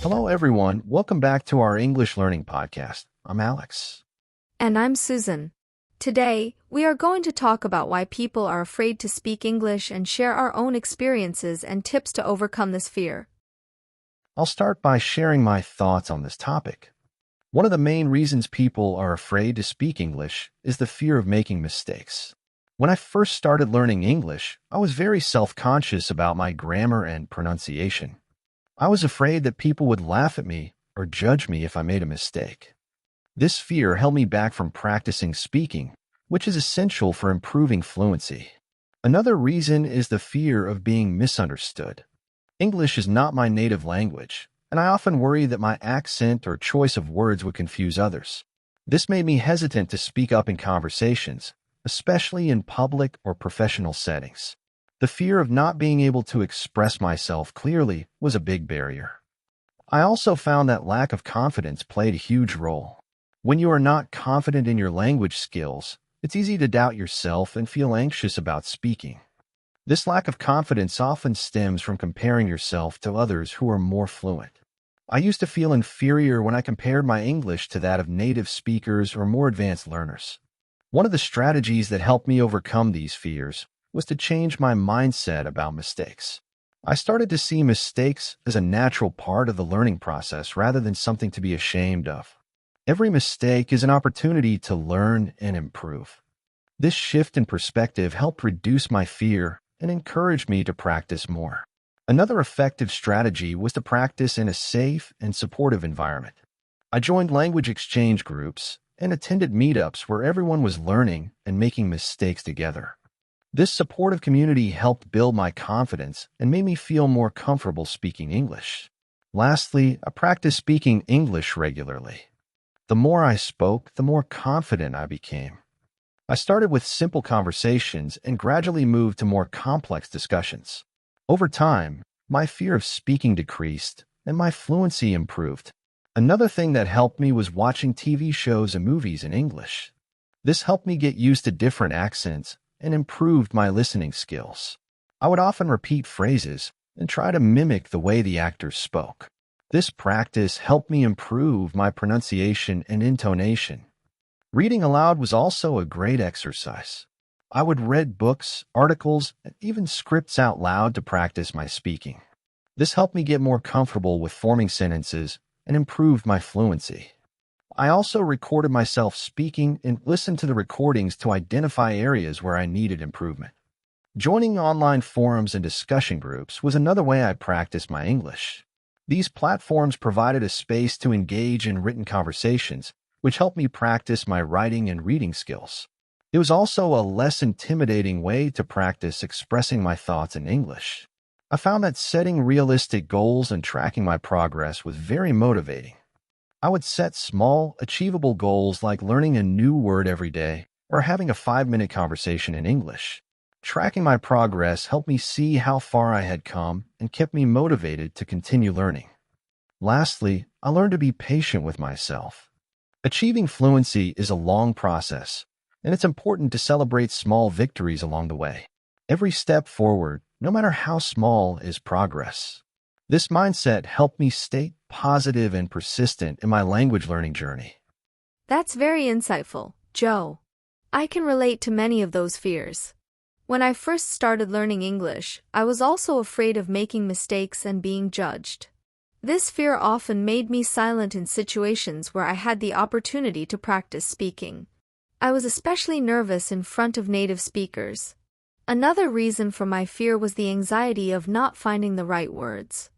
Hello, everyone. Welcome back to our English Learning Podcast. I'm Alex. And I'm Susan. Today, we are going to talk about why people are afraid to speak English and share our own experiences and tips to overcome this fear. I'll start by sharing my thoughts on this topic. One of the main reasons people are afraid to speak English is the fear of making mistakes. When I first started learning English, I was very self-conscious about my grammar and pronunciation. I was afraid that people would laugh at me or judge me if I made a mistake. This fear held me back from practicing speaking, which is essential for improving fluency. Another reason is the fear of being misunderstood. English is not my native language, and I often worry that my accent or choice of words would confuse others. This made me hesitant to speak up in conversations, especially in public or professional settings. The fear of not being able to express myself clearly was a big barrier. I also found that lack of confidence played a huge role. When you are not confident in your language skills, it's easy to doubt yourself and feel anxious about speaking. This lack of confidence often stems from comparing yourself to others who are more fluent. I used to feel inferior when I compared my English to that of native speakers or more advanced learners. One of the strategies that helped me overcome these fears was to change my mindset about mistakes. I started to see mistakes as a natural part of the learning process rather than something to be ashamed of. Every mistake is an opportunity to learn and improve. This shift in perspective helped reduce my fear and encouraged me to practice more. Another effective strategy was to practice in a safe and supportive environment. I joined language exchange groups and attended meetups where everyone was learning and making mistakes together. This supportive community helped build my confidence and made me feel more comfortable speaking English. Lastly, I practiced speaking English regularly. The more I spoke, the more confident I became. I started with simple conversations and gradually moved to more complex discussions. Over time, my fear of speaking decreased and my fluency improved. Another thing that helped me was watching TV shows and movies in English. This helped me get used to different accents and improved my listening skills. I would often repeat phrases and try to mimic the way the actors spoke. This practice helped me improve my pronunciation and intonation. Reading aloud was also a great exercise. I would read books, articles, and even scripts out loud to practice my speaking. This helped me get more comfortable with forming sentences and improved my fluency. I also recorded myself speaking and listened to the recordings to identify areas where I needed improvement. Joining online forums and discussion groups was another way I practiced my English. These platforms provided a space to engage in written conversations, which helped me practice my writing and reading skills. It was also a less intimidating way to practice expressing my thoughts in English. I found that setting realistic goals and tracking my progress was very motivating. I would set small, achievable goals like learning a new word every day or having a 5-minute conversation in English. Tracking my progress helped me see how far I had come and kept me motivated to continue learning. Lastly, I learned to be patient with myself. Achieving fluency is a long process, and it's important to celebrate small victories along the way. Every step forward, no matter how small, is progress. This mindset helped me stay positive and persistent in my language learning journey. That's very insightful, Joe. I can relate to many of those fears. When I first started learning English, I was also afraid of making mistakes and being judged. This fear often made me silent in situations where I had the opportunity to practice speaking. I was especially nervous in front of native speakers. Another reason for my fear was the anxiety of not finding the right words.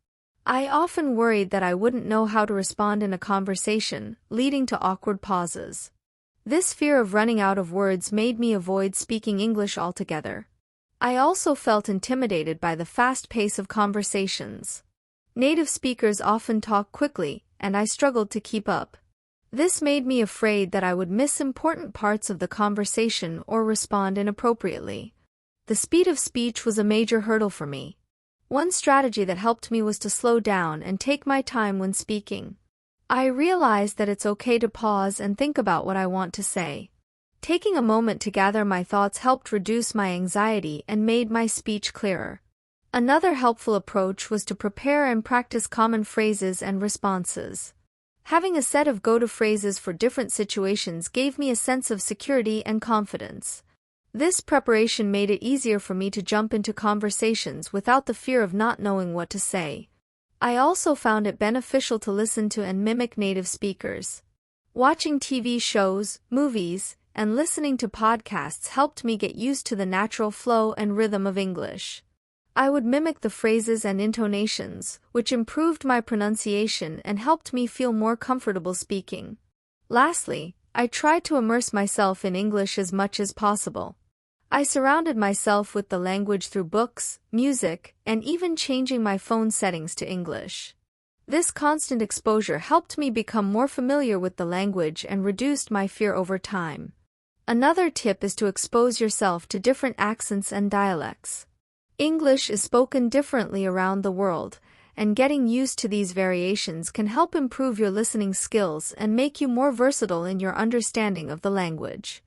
I often worried that I wouldn't know how to respond in a conversation, leading to awkward pauses. This fear of running out of words made me avoid speaking English altogether. I also felt intimidated by the fast pace of conversations. Native speakers often talk quickly, and I struggled to keep up. This made me afraid that I would miss important parts of the conversation or respond inappropriately. The speed of speech was a major hurdle for me. One strategy that helped me was to slow down and take my time when speaking. I realized that it's okay to pause and think about what I want to say. Taking a moment to gather my thoughts helped reduce my anxiety and made my speech clearer. Another helpful approach was to prepare and practice common phrases and responses. Having a set of go-to phrases for different situations gave me a sense of security and confidence. This preparation made it easier for me to jump into conversations without the fear of not knowing what to say. I also found it beneficial to listen to and mimic native speakers. Watching TV shows, movies, and listening to podcasts helped me get used to the natural flow and rhythm of English. I would mimic the phrases and intonations, which improved my pronunciation and helped me feel more comfortable speaking. Lastly, I tried to immerse myself in English as much as possible. I surrounded myself with the language through books, music, and even changing my phone settings to English. This constant exposure helped me become more familiar with the language and reduced my fear over time. Another tip is to expose yourself to different accents and dialects. English is spoken differently around the world, and getting used to these variations can help improve your listening skills and make you more versatile in your understanding of the language.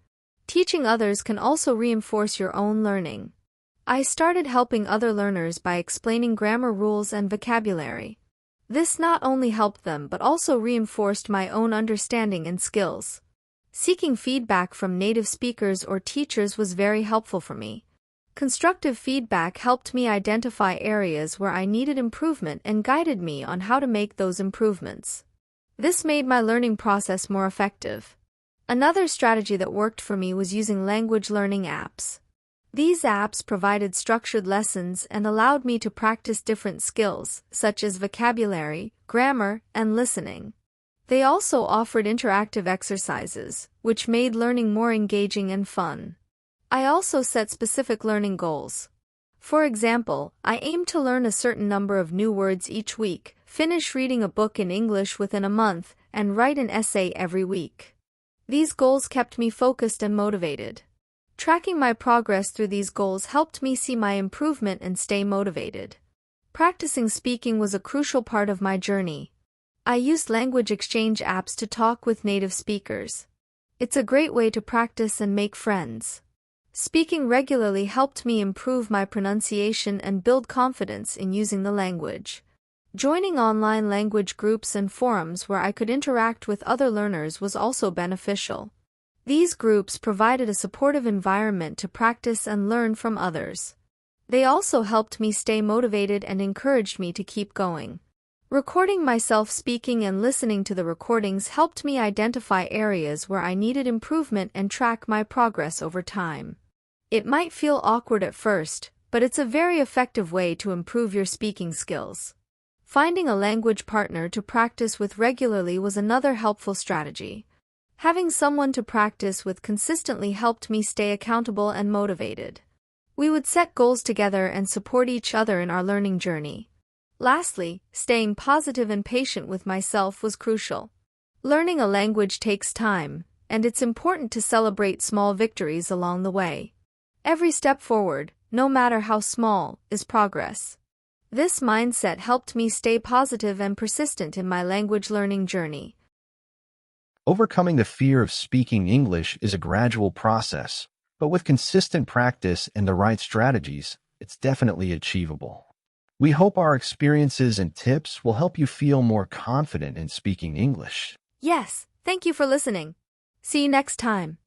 Teaching others can also reinforce your own learning. I started helping other learners by explaining grammar rules and vocabulary. This not only helped them but also reinforced my own understanding and skills. Seeking feedback from native speakers or teachers was very helpful for me. Constructive feedback helped me identify areas where I needed improvement and guided me on how to make those improvements. This made my learning process more effective. Another strategy that worked for me was using language learning apps. These apps provided structured lessons and allowed me to practice different skills, such as vocabulary, grammar, and listening. They also offered interactive exercises, which made learning more engaging and fun. I also set specific learning goals. For example, I aimed to learn a certain number of new words each week, finish reading a book in English within a month, and write an essay every week. These goals kept me focused and motivated. Tracking my progress through these goals helped me see my improvement and stay motivated. Practicing speaking was a crucial part of my journey. I used language exchange apps to talk with native speakers. It's a great way to practice and make friends. Speaking regularly helped me improve my pronunciation and build confidence in using the language. Joining online language groups and forums where I could interact with other learners was also beneficial. These groups provided a supportive environment to practice and learn from others. They also helped me stay motivated and encouraged me to keep going. Recording myself speaking and listening to the recordings helped me identify areas where I needed improvement and track my progress over time. It might feel awkward at first, but it's a very effective way to improve your speaking skills. Finding a language partner to practice with regularly was another helpful strategy. Having someone to practice with consistently helped me stay accountable and motivated. We would set goals together and support each other in our learning journey. Lastly, staying positive and patient with myself was crucial. Learning a language takes time, and it's important to celebrate small victories along the way. Every step forward, no matter how small, is progress. This mindset helped me stay positive and persistent in my language learning journey. Overcoming the fear of speaking English is a gradual process, but with consistent practice and the right strategies, it's definitely achievable. We hope our experiences and tips will help you feel more confident in speaking English. Yes, thank you for listening. See you next time.